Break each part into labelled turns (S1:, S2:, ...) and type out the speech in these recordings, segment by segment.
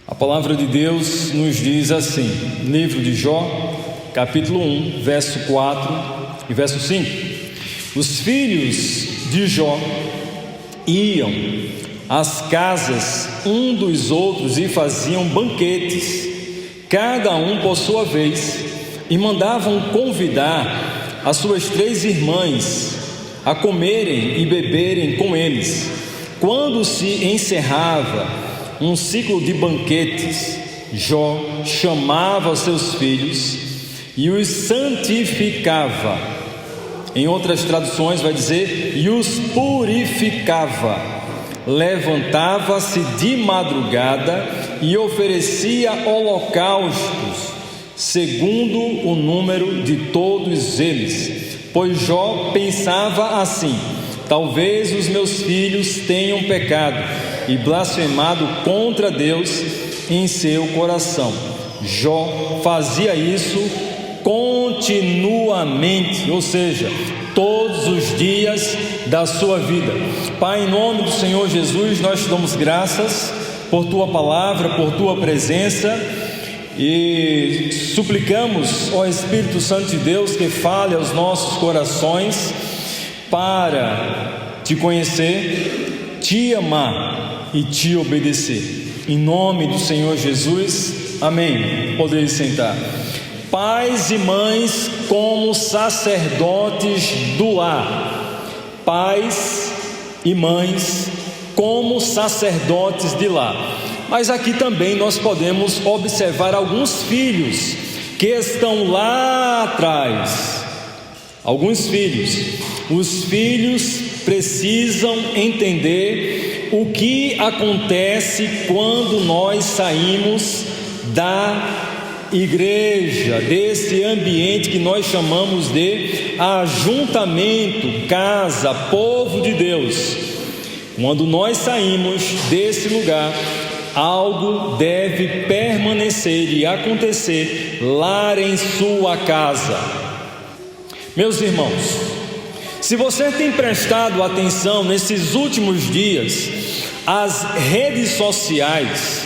S1: A palavra de Deus nos diz assim, livro de Jó, capítulo 1, verso 4 e verso 5. Os filhos de Jó iam às casas um dos outros e faziam banquetes, cada um por sua vez, e mandavam convidar as suas 3 irmãs a comerem e beberem com eles. Quando se encerrava um ciclo de banquetes, Jó chamava seus filhos e os santificava. Em outras traduções vai dizer, e os purificava. Levantava-se de madrugada e oferecia holocaustos, segundo o número de todos eles. Pois Jó pensava assim: talvez os meus filhos tenham pecado e blasfemado contra Deus em seu coração. Jó fazia isso continuamente, ou seja, todos os dias da sua vida. Pai, em nome do Senhor Jesus, nós te damos graças por tua palavra, por tua presença, e suplicamos, ó Espírito Santo de Deus, que fale aos nossos corações para te conhecer, te amar e te obedecer. Em nome do Senhor Jesus, amém. Podeis sentar. Pais e mães como sacerdotes do lar. Pais e mães como sacerdotes de lar. Mas aqui também nós podemos observar alguns filhos que estão lá atrás. Alguns filhos. Os filhos precisam entender o que acontece quando nós saímos da igreja, desse ambiente que nós chamamos de ajuntamento, casa, povo de Deus. Quando nós saímos desse lugar, algo deve permanecer e acontecer lá em sua casa. Meus irmãos, se você tem prestado atenção nesses últimos dias, as redes sociais,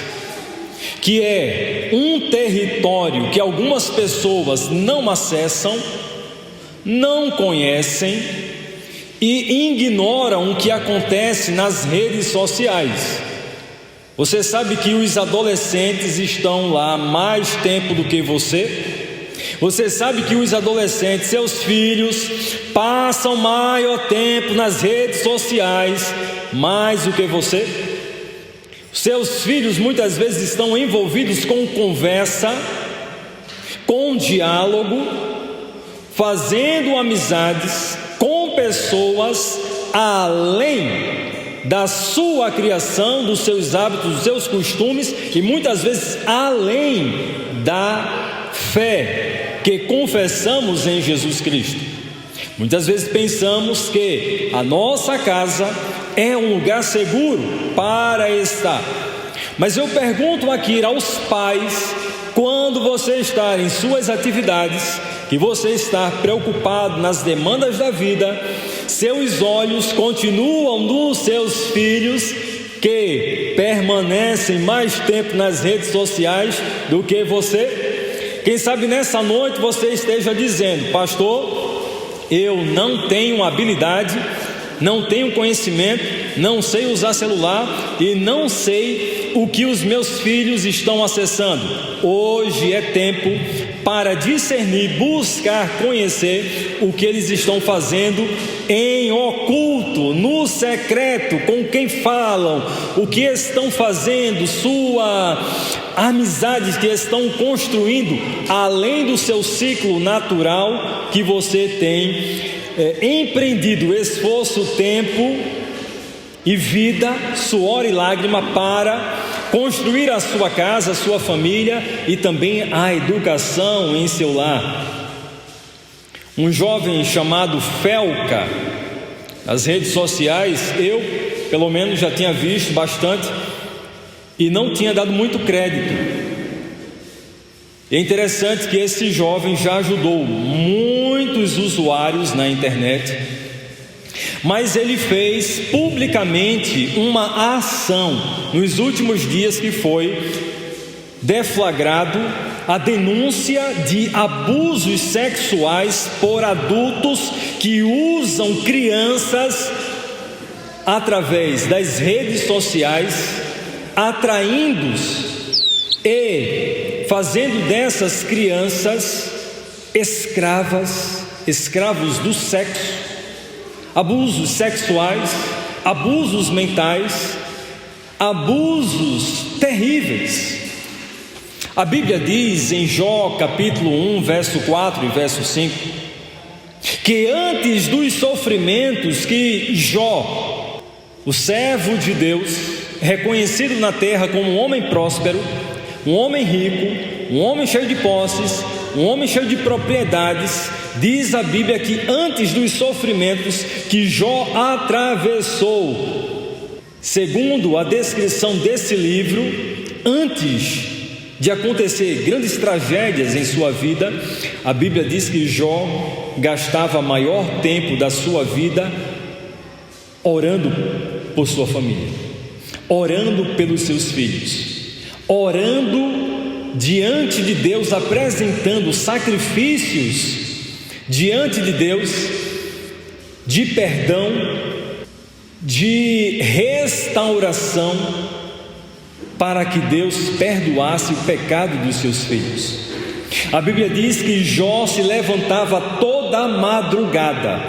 S1: que é um território que algumas pessoas não acessam, não conhecem e ignoram o que acontece nas redes sociais. Você sabe que os adolescentes estão lá mais tempo do que você? Você sabe que os adolescentes, seus filhos, passam maior tempo nas redes sociais mais do que você? Seus filhos muitas vezes estão envolvidos com conversa, com diálogo, fazendo amizades com pessoas além da sua criação, dos seus hábitos, dos seus costumes e muitas vezes além da fé que confessamos em Jesus Cristo. Muitas vezes pensamos que a nossa casa é um lugar seguro para estar. Mas eu pergunto aqui aos pais, quando você está em suas atividades, que você está preocupado nas demandas da vida, seus olhos continuam nos seus filhos que permanecem mais tempo nas redes sociais do que você? Quem sabe nessa noite você esteja dizendo: pastor, eu não tenho habilidade, não tenho conhecimento, não sei usar celular e não sei o que os meus filhos estão acessando. Hoje é tempo para discernir, buscar conhecer o que eles estão fazendo em oculto, no secreto, com quem falam, o que estão fazendo, sua amizades que estão construindo além do seu ciclo natural que você tem empreendido esforço, tempo e vida, suor e lágrima para construir a sua casa, a sua família e também a educação em seu lar. Um jovem chamado Felca, nas redes sociais, eu pelo menos já tinha visto bastante e não tinha dado muito crédito. É interessante que esse jovem já ajudou muitos usuários na internet, mas ele fez publicamente uma ação nos últimos dias que foi deflagrado a denúncia de abusos sexuais por adultos que usam crianças através das redes sociais, atraindo-os e fazendo dessas crianças escravos do sexo, abusos sexuais, abusos mentais, abusos terríveis. A Bíblia diz em Jó capítulo 1, verso 4 e verso 5, que antes dos sofrimentos que Jó, o servo de Deus, reconhecido na terra como um homem próspero, um homem rico, um homem cheio de posses, um homem cheio de propriedades, diz a Bíblia que antes dos sofrimentos que Jó atravessou, segundo a descrição desse livro, antes de acontecer grandes tragédias em sua vida, a Bíblia diz que Jó gastava maior tempo da sua vida orando por sua família, orando pelos seus filhos, orando diante de Deus, apresentando sacrifícios diante de Deus, de perdão, de restauração, para que Deus perdoasse o pecado dos seus filhos. A Bíblia diz que Jó se levantava toda a madrugada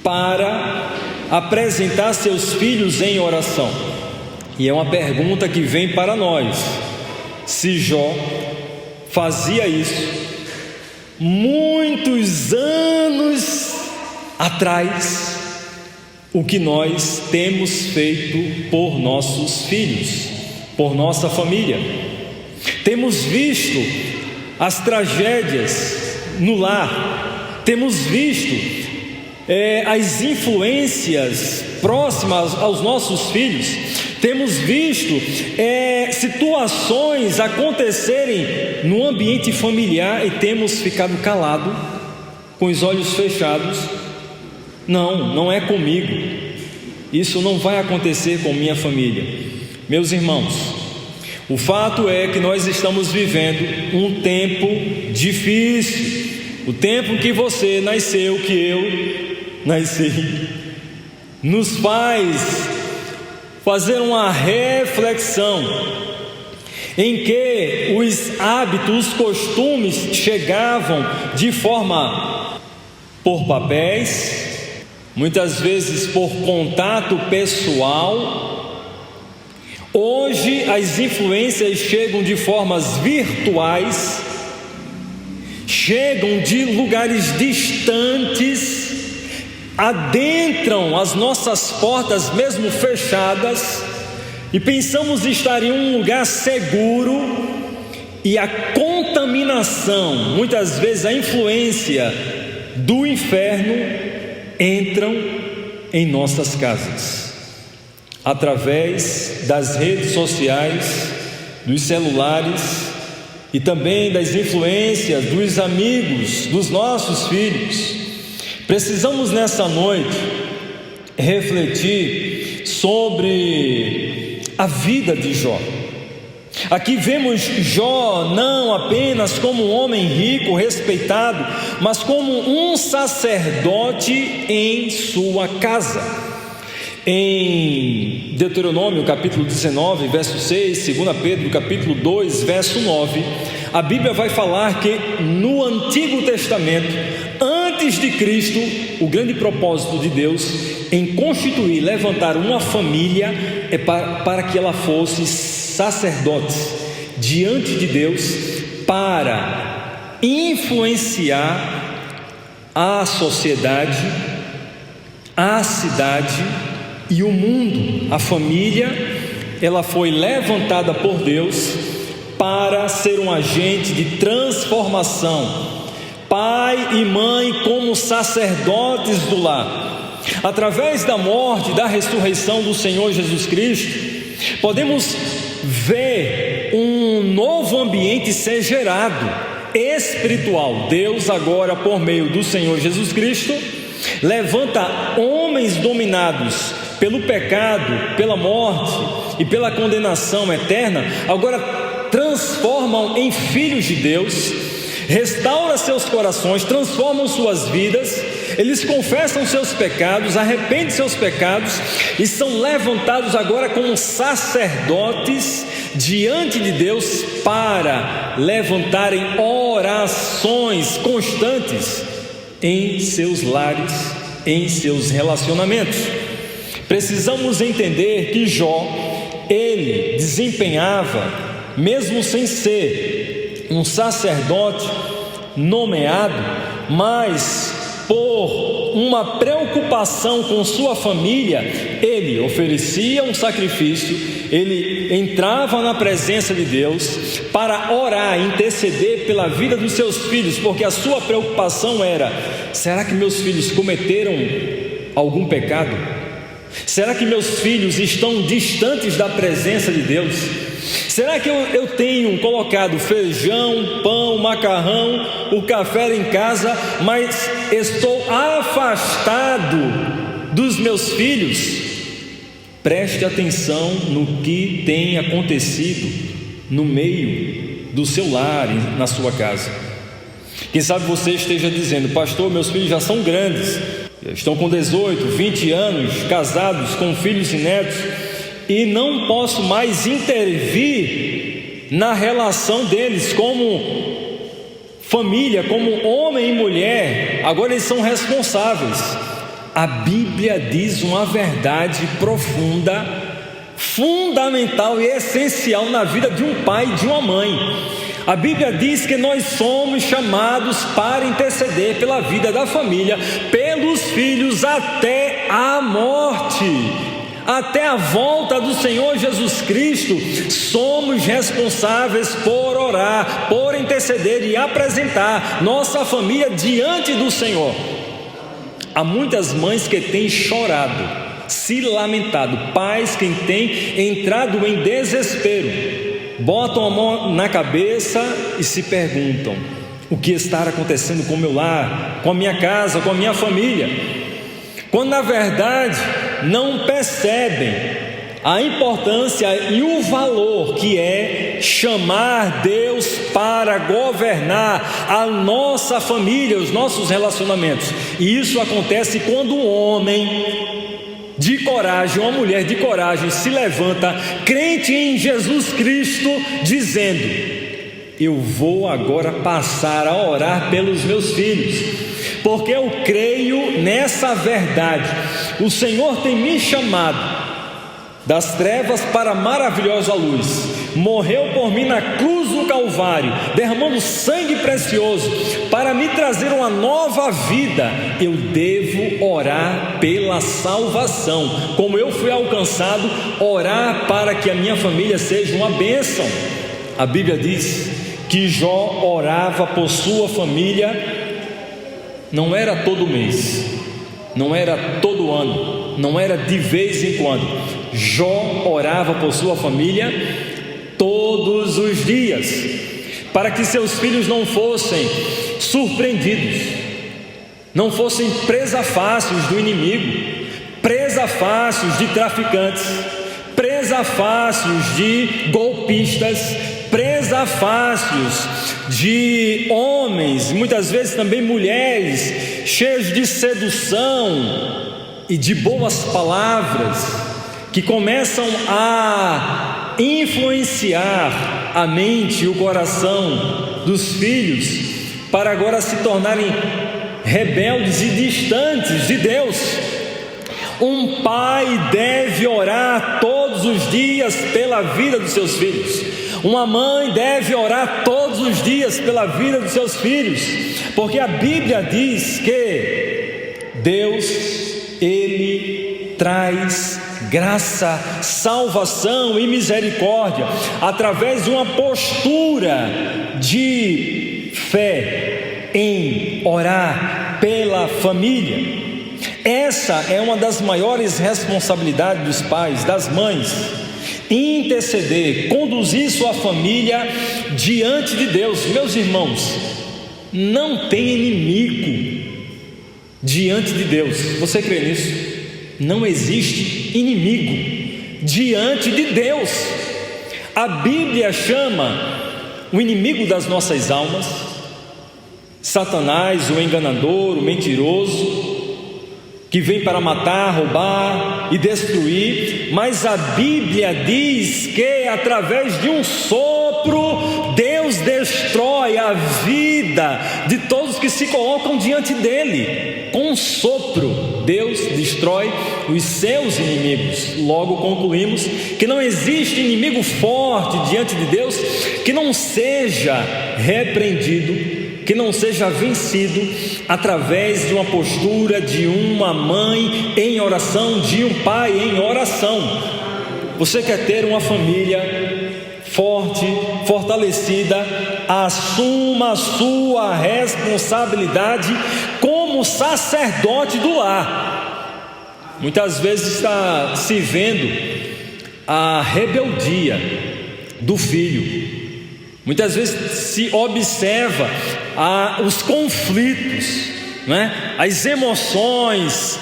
S1: para apresentar seus filhos em oração. E é uma pergunta que vem para nós: se Jó fazia isso muitos anos atrás, o que nós temos feito por nossos filhos, por nossa família? Temos visto as tragédias no lar, temos visto as influências próximas aos nossos filhos, temos visto situações acontecerem no ambiente familiar e temos ficado calados, com os olhos fechados. Não é comigo, isso não vai acontecer com minha família. Meus irmãos, o fato é que nós estamos vivendo um tempo difícil, o tempo que você nasceu, que eu nasci, nos faz fazer uma reflexão em que os hábitos, os costumes chegavam de forma por papéis, muitas vezes por contato pessoal. Hoje as influências chegam de formas virtuais, chegam de lugares distantes, adentram as nossas portas mesmo fechadas, e pensamos estar em um lugar seguro, e a contaminação, muitas vezes a influência do inferno entram em nossas casas, através das redes sociais, dos celulares e também das influências dos amigos dos nossos filhos. Precisamos nessa noite refletir sobre a vida de Jó. Aqui vemos Jó não apenas como um homem rico, respeitado, mas como um sacerdote em sua casa. Em Deuteronômio capítulo 19, verso 6, 2 Pedro capítulo 2, verso 9, a Bíblia vai falar que no Antigo Testamento, antes de Cristo, o grande propósito de Deus em constituir, levantar uma família é para que ela fosse sacerdote diante de Deus, para influenciar a sociedade, a cidade e o mundo. A família, ela foi levantada por Deus para ser um agente de transformação. Pai e mãe como sacerdotes do lar. Através da morte e da ressurreição do Senhor Jesus Cristo, podemos ver um novo ambiente ser gerado, espiritual. Deus agora, por meio do Senhor Jesus Cristo, levanta homens dominados pelo pecado, pela morte e pela condenação eterna, agora transformam em filhos de Deus, restaura seus corações, transformam suas vidas, eles confessam seus pecados, arrependem seus pecados e são levantados agora como sacerdotes diante de Deus para levantarem orações constantes em seus lares, em seus relacionamentos. Precisamos entender que Jó, ele desempenhava, mesmo sem ser um sacerdote nomeado, mas por uma preocupação com sua família, ele oferecia um sacrifício, ele entrava na presença de Deus para orar, interceder pela vida dos seus filhos, porque a sua preocupação era: será que meus filhos cometeram algum pecado? Será que meus filhos estão distantes da presença de Deus? Será que eu tenho colocado feijão, pão, macarrão, o café em casa, mas estou afastado dos meus filhos? Preste atenção no que tem acontecido no meio do seu lar, na sua casa. Quem sabe você esteja dizendo: pastor, meus filhos já são grandes, estão com 18, 20 anos, casados, com filhos e netos, e não posso mais intervir na relação deles como família, como homem e mulher. Agora eles são responsáveis. A Bíblia diz uma verdade profunda, fundamental e essencial na vida de um pai e de uma mãe. A Bíblia diz que nós somos chamados para interceder pela vida da família, pelos filhos até a morte, até a volta do Senhor Jesus Cristo. Somos responsáveis por orar, por interceder e apresentar nossa família diante do Senhor. Há muitas mães que têm chorado, se lamentado, pais que têm entrado em desespero, botam a mão na cabeça e se perguntam: o que está acontecendo com o meu lar, com a minha casa, com a minha família? Quando na verdade não percebem a importância e o valor que é chamar Deus para governar a nossa família, os nossos relacionamentos. E isso acontece quando um homem de coragem, uma mulher de coragem se levanta, crente em Jesus Cristo, dizendo: eu vou agora passar a orar pelos meus filhos, porque eu creio nessa verdade. O Senhor tem me chamado das trevas para a maravilhosa luz, morreu por mim na cruz do Calvário, derramando sangue precioso para me trazer uma nova vida. Eu devo orar pela salvação, como eu fui alcançado, orar para que a minha família seja uma bênção. A Bíblia diz que Jó orava por sua família. Não era todo mês, não era todo ano, não era de vez em quando. Jó orava por sua família todos os dias, para que seus filhos não fossem surpreendidos, não fossem presa fáceis do inimigo, presa fáceis de traficantes, presa fáceis de golpistas, presa fáceis de homens, muitas vezes também mulheres, cheios de sedução e de boas palavras, que começam a influenciar a mente e o coração dos filhos, para agora se tornarem rebeldes e distantes de Deus. Um pai deve orar todos os dias pela vida dos seus filhos. Uma mãe deve orar todos os dias pela vida dos seus filhos, porque a Bíblia diz que Deus, Ele traz graça, salvação e misericórdia através de uma postura de fé em orar pela família. Essa é uma das maiores responsabilidades dos pais, das mães: interceder, conduzir sua família diante de Deus. Meus irmãos, não tem inimigo diante de Deus. Você crê nisso? Não existe inimigo diante de Deus. A Bíblia chama o inimigo das nossas almas, Satanás, o enganador, o mentiroso, que vem para matar, roubar e destruir, mas a Bíblia diz que através de um sopro, Deus destrói a vida de todos que se colocam diante dele. Com um sopro, Deus destrói os seus inimigos. Logo concluímos que não existe inimigo forte diante de Deus que não seja repreendido, que não seja vencido através de uma postura de uma mãe em oração, de um pai em oração. Você quer ter uma família forte, fortalecida? Assuma a sua responsabilidade como sacerdote do lar. Muitas vezes está se vendo a rebeldia do filho. Muitas vezes se observa os conflitos, as emoções,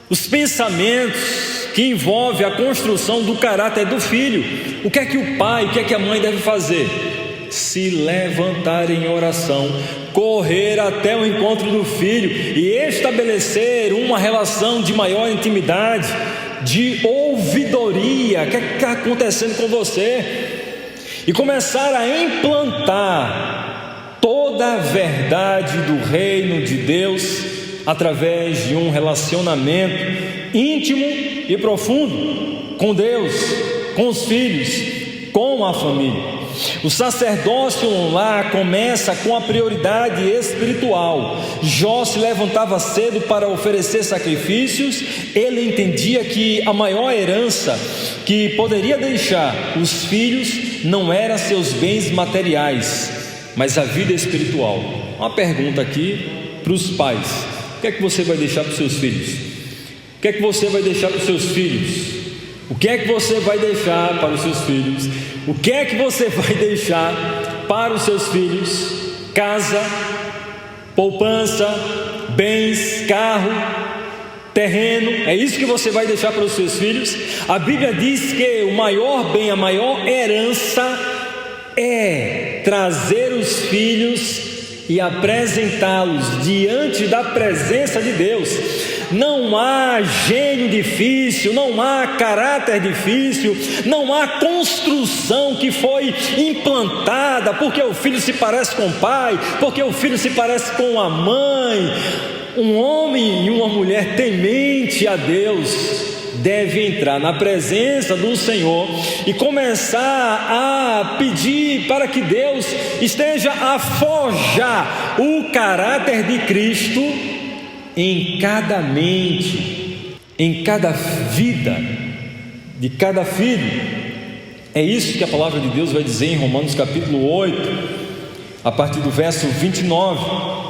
S1: os pensamentos que envolvem a construção do caráter do filho. O que é que o pai, o que é que a mãe deve fazer? Se levantar em oração, correr até o encontro do filho e estabelecer uma relação de maior intimidade, de ouvidoria. O que está acontecendo com você? E começar a implantar toda a verdade do reino de Deus através de um relacionamento íntimo e profundo com Deus, com os filhos, com a família. O sacerdócio no lar começa com a prioridade espiritual. Jó se levantava cedo para oferecer sacrifícios. Ele entendia que a maior herança que poderia deixar os filhos não eram seus bens materiais, mas a vida espiritual. Uma pergunta aqui para os pais: o que é que você vai deixar para os seus filhos? O que é que você vai deixar para os seus filhos? O que é que você vai deixar para os seus filhos? O que é que você vai deixar para os seus filhos? Casa, poupança, bens, carro, terreno, é isso que você vai deixar para os seus filhos? A Bíblia diz que o maior bem, a maior herança é trazer os filhos e apresentá-los diante da presença de Deus. Não há gênio difícil, não há caráter difícil, não há construção que foi implantada porque o filho se parece com o pai, porque o filho se parece com a mãe. Um homem e uma mulher temente a Deus deve entrar na presença do Senhor e começar a pedir para que Deus esteja a forjar o caráter de Cristo em cada mente, em cada vida de cada filho. É isso que a palavra de Deus vai dizer em Romanos capítulo 8, a partir do verso 29.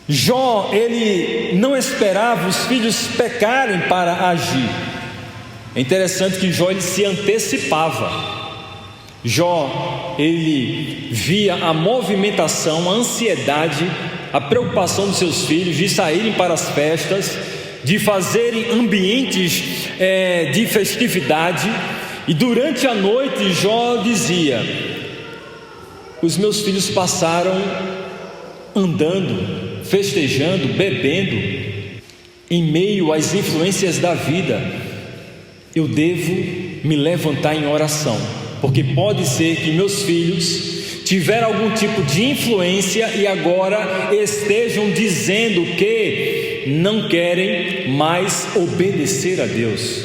S1: Jó, ele não esperava os filhos pecarem para agir. É interessante que Jó, ele se antecipava. Jó, ele via a movimentação, a ansiedade, a preocupação dos seus filhos de saírem para as festas, de fazerem ambientes de festividade. E durante a noite Jó dizia: os meus filhos passaram andando, festejando, bebendo, em meio às influências da vida. Eu devo me levantar em oração, porque pode ser que meus filhos tiveram algum tipo de influência e agora estejam dizendo que não querem mais obedecer a Deus.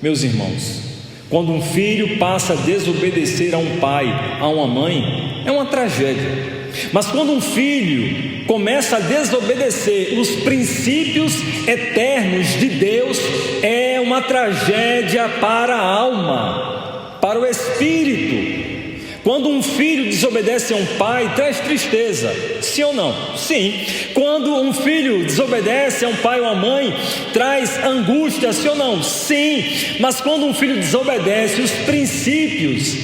S1: Meus irmãos, quando um filho passa a desobedecer a um pai, a uma mãe, é uma tragédia. Mas quando um filho começa a desobedecer os princípios eternos de Deus, é uma tragédia para a alma, para o espírito. Quando um filho desobedece a um pai, traz tristeza, sim ou não? Sim. Quando um filho desobedece a um pai ou a mãe, traz angústia, sim ou não? Sim. Mas quando um filho desobedece os princípios,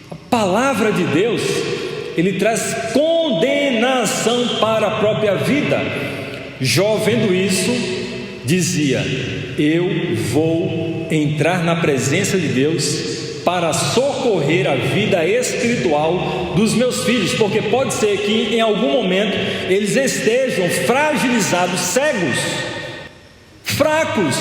S1: a palavra de Deus, ele traz condenação para a própria vida. Jó, vendo isso, dizia: eu vou entrar na presença de Deus para socorrer a vida espiritual dos meus filhos, porque pode ser que em algum momento eles estejam fragilizados, cegos, fracos,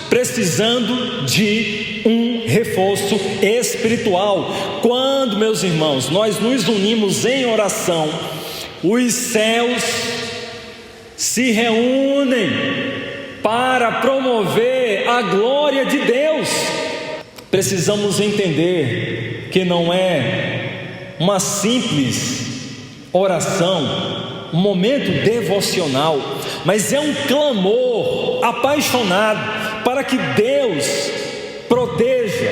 S1: precisando de um reforço espiritual. Quando, meus irmãos, nós nos unimos em oração, os céus se reúnem para promover a glória de Deus. Precisamos entender que não é uma simples oração, um momento devocional, mas é um clamor apaixonado para que Deus proteja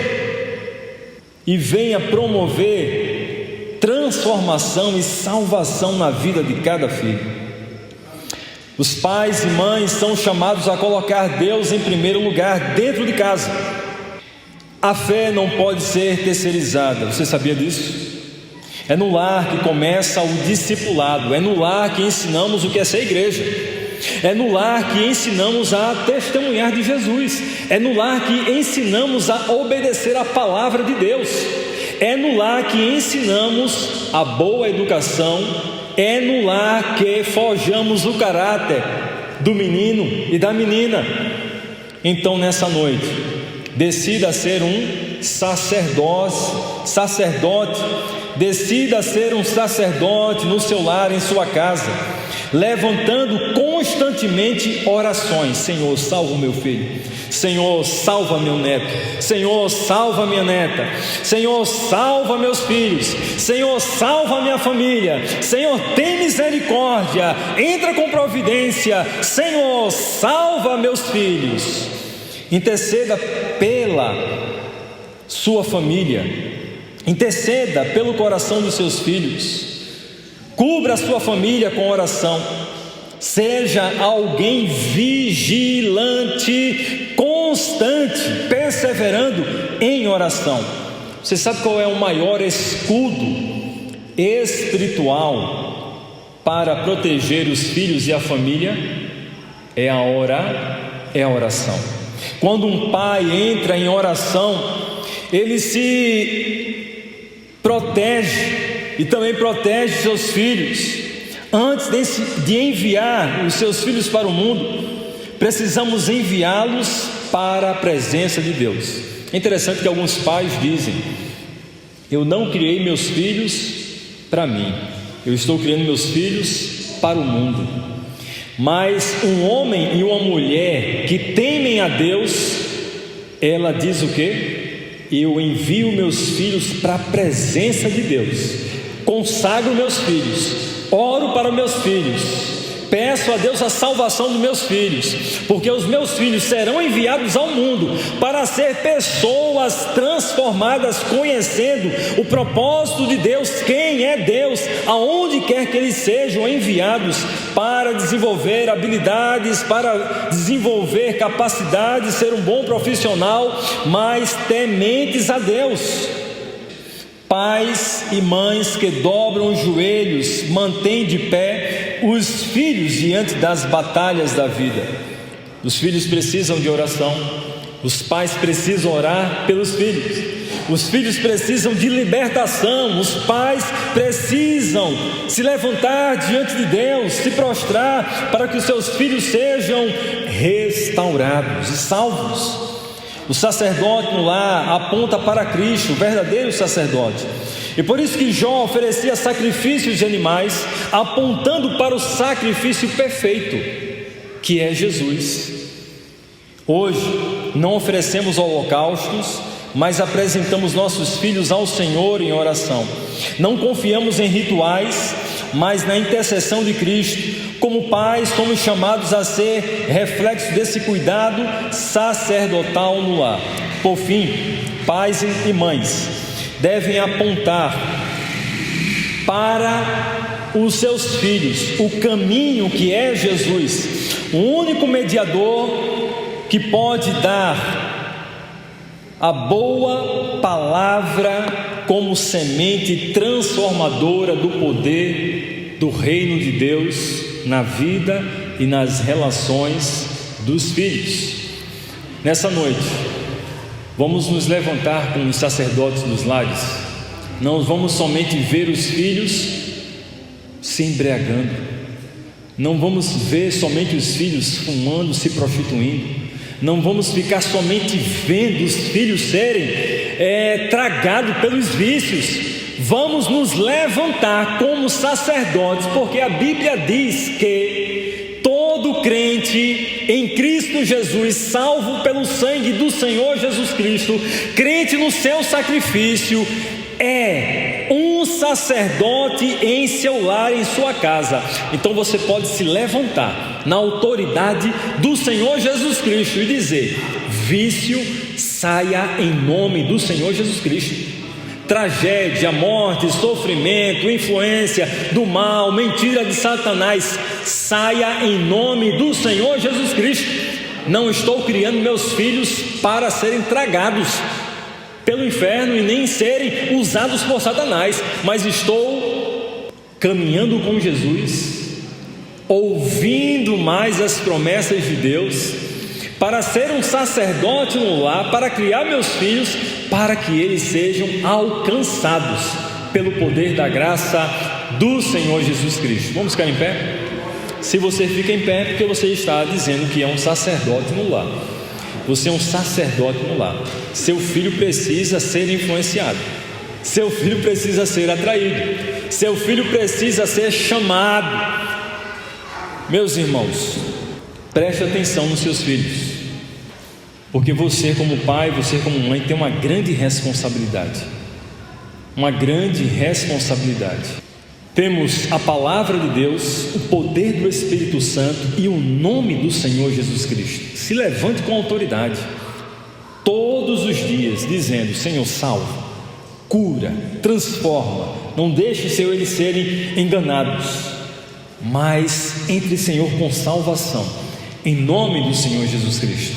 S1: e venha promover transformação e salvação na vida de cada filho. Os pais e mães são chamados a colocar Deus em primeiro lugar dentro de casa. A fé não pode ser terceirizada, você sabia disso? É no lar que começa o discipulado, é no lar que ensinamos o que é ser igreja, é no lar que ensinamos a testemunhar de Jesus, é no lar que ensinamos a obedecer a palavra de Deus, é no lar que ensinamos a boa educação, é no lar que forjamos o caráter do menino e da menina. Então, nessa noite, decida ser um sacerdote, decida ser um sacerdote no seu lar, em sua casa, levantando constantemente orações: Senhor, salva o meu filho, Senhor, salva meu neto, Senhor, salva minha neta, Senhor, salva meus filhos, Senhor, salva minha família, Senhor, tem misericórdia, entra com providência, Senhor, salva meus filhos. Interceda pela sua família, interceda pelo coração dos seus filhos, cubra a sua família com oração, seja alguém vigilante, constante, perseverando em oração. Você sabe qual é o maior escudo espiritual para proteger os filhos e a família? É a oração. Quando um pai entra em oração, ele se protege e também protege seus filhos. Antes de enviar os seus filhos para o mundo, precisamos enviá-los para a presença de Deus. É interessante que alguns pais dizem: eu não criei meus filhos para mim, eu estou criando meus filhos para o mundo. Mas um homem e uma mulher que temem a Deus, ela diz o quê? Eu envio meus filhos para a presença de Deus, consagro meus filhos, oro para meus filhos, peço a Deus a salvação dos meus filhos, porque os meus filhos serão enviados ao mundo para ser pessoas transformadas, conhecendo o propósito de Deus, quem é Deus, aonde quer que eles sejam enviados, para desenvolver habilidades, para desenvolver capacidade, ser um bom profissional, mas tementes a Deus. Pais e mães que dobram os joelhos, mantêm de pé os filhos diante das batalhas da vida. Os filhos precisam de oração, os pais precisam orar pelos filhos, os filhos precisam de libertação, os pais precisam se levantar diante de Deus, se prostrar para que os seus filhos sejam restaurados e salvos. O sacerdote no lar aponta para Cristo, o verdadeiro sacerdote. E por isso que Jó oferecia sacrifícios de animais, apontando para o sacrifício perfeito, que é Jesus. Hoje não oferecemos holocaustos, mas apresentamos nossos filhos ao Senhor em oração. Não confiamos em rituais, mas na intercessão de Cristo. Como pais, somos chamados a ser reflexo desse cuidado sacerdotal no lar. Por fim, pais e mães devem apontar para os seus filhos o caminho que é Jesus, o único mediador que pode dar a boa palavra como semente transformadora do poder do reino de Deus na vida e nas relações dos filhos. Nessa noite, Vamos nos levantar como os sacerdotes dos lares. Não vamos somente ver os filhos se embriagando, não vamos ver somente os filhos fumando, se prostituindo, não vamos ficar somente vendo os filhos serem tragados pelos vícios. Vamos nos levantar como sacerdotes, porque a Bíblia diz que todo crente em Cristo Jesus, salvo pelo sangue do Senhor Jesus Cristo, crente no seu sacrifício, é um sacerdote em seu lar, em sua casa. Então você pode se levantar na autoridade do Senhor Jesus Cristo e dizer: vício, saia em nome do Senhor Jesus Cristo. Tragédia, morte, sofrimento, influência do mal, mentira de Satanás, saia em nome do Senhor Jesus Cristo. Não estou criando meus filhos para serem tragados pelo inferno e nem serem usados por Satanás, mas estou caminhando com Jesus, ouvindo mais as promessas de Deus, para ser um sacerdote no lar, para criar meus filhos, para que eles sejam alcançados pelo poder da graça do Senhor Jesus Cristo. Vamos ficar em pé? Se você fica em pé, é porque você está dizendo que é um sacerdote no lar. Você é um sacerdote no lar. Seu filho precisa ser influenciado, seu filho precisa ser atraído, seu filho precisa ser chamado. Meus irmãos, preste atenção nos seus filhos, porque você como pai, você como mãe tem uma grande responsabilidade. Uma grande responsabilidade. Temos a palavra de Deus, o poder do Espírito Santo e o nome do Senhor Jesus Cristo. Se levante com autoridade todos os dias, dizendo: Senhor, salva, cura, transforma. Não deixe, Senhor, eles serem enganados, mas entre, Senhor, com salvação, em nome do Senhor Jesus Cristo.